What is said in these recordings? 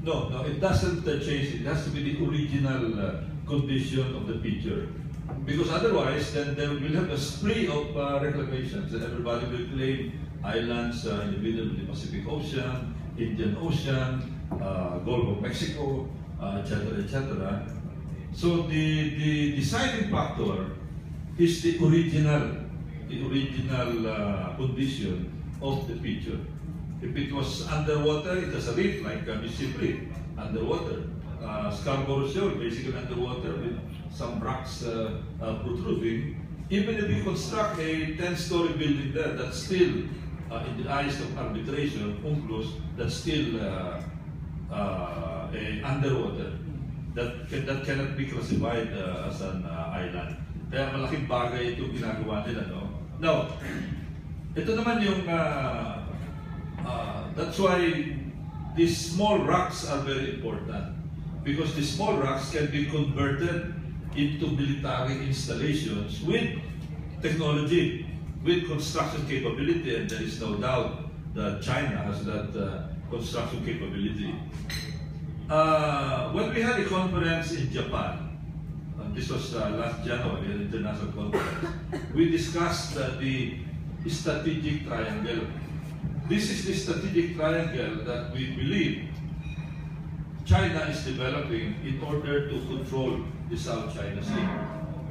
No, no, it doesn't change. It has to be the original condition of the picture. Because otherwise, then we'll have a spree of reclamations, and everybody will claim islands in the middle of the Pacific Ocean, Indian Ocean, Gulf of Mexico, etc., etc. So the deciding factor is the original condition of the picture. If it was underwater, it has a reef like Mississippi Reef, underwater. Scarborough Shoal, basically underwater with some rocks protruding. Even if you construct a 10-story building there, that's still, in the eyes of arbitration, UNCLOS, that's still underwater. That cannot be classified as an island. Kaya malaking bagay itong ginagawa nila, no? Now, ito naman yung, that's why these small rocks are very important. Because the small rocks can be converted into military installations with technology, with construction capability, and there is no doubt that China has that construction capability. When we had a conference in Japan, this was last January, an international conference, we discussed the strategic triangle. This is the strategic triangle that we believe China is developing in order to control the South China Sea.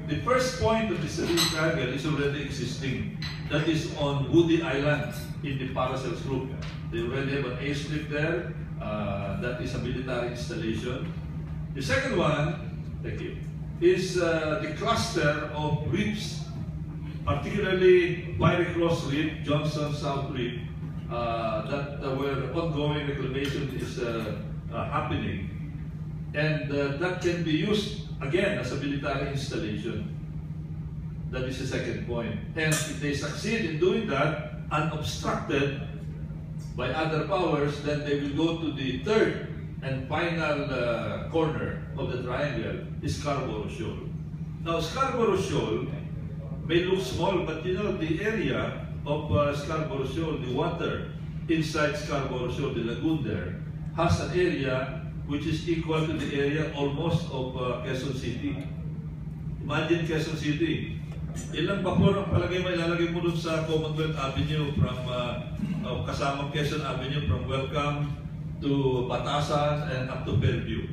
The first point of the strategic triangle is already existing. That is on Woody Island in the Paracels Group. They already have an airstrip there. That is a military installation. The second one, thank you, is the cluster of reefs, particularly Pirate Cross Reef, Johnson South Reef, that where ongoing reclamation is happening. And that can be used again as a military installation. That is the second point. And if they succeed in doing that, unobstructed by other powers, then they will go to the third and final corner of the triangle, is Scarborough Shoal. Now, Scarborough Shoal may look small, but you know, the area of Scarborough Shoal, the water inside Scarborough Shoal, the lagoon there, has an area which is equal to the area almost of Quezon City. Imagine Quezon City. Ilang vapor ang palagay mo ilalagay mo dun sa Commonwealth Avenue from kasamang Quezon Avenue from Welcome to Batasan and up to Fairview.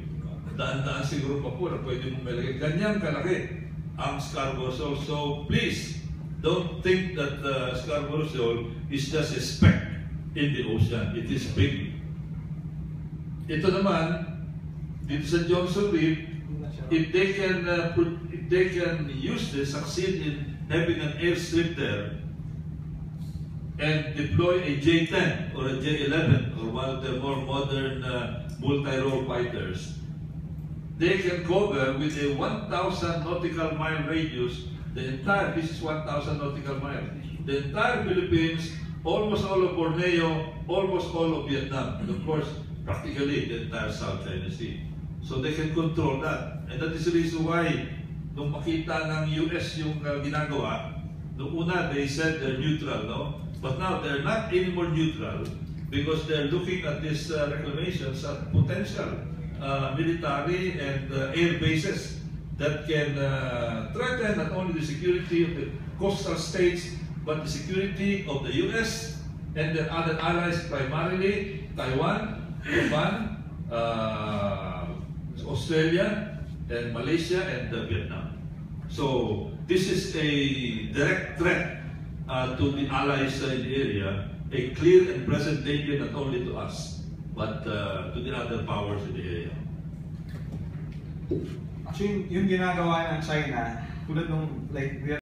Daan-daan siguro vapor ang pwede mong malagay. Ganyan kalaki ang Scarborough Shoal. So please, don't think that Scarborough Shoal is just a speck in the ocean. It is big. Ito naman, dito sa Johnson Reef, if they can use this, succeed in having an airstrip there, and deploy a J-10 or a J-11 or one of the more modern multi-role fighters, they can cover with a 1,000 nautical mile radius the entire, this is 1,000 nautical miles, the entire Philippines, almost all of Borneo, almost all of Vietnam, and of course, practically the entire South China Sea. So they can control that. And that is the reason why, nung makita ng US yung ginagawa, nung una they said they're neutral, no? But now they're not anymore neutral because they're looking at these reclamations as potential military and air bases that can threaten not only the security of the coastal states, but the security of the US and their other allies, primarily Taiwan, Japan, Australia, and Malaysia, and Vietnam. So this is a direct threat to the allies in the area, a clear and present danger not only to us, but to the other powers in the area. Actually, yung ginagawa ng China, tulad nung like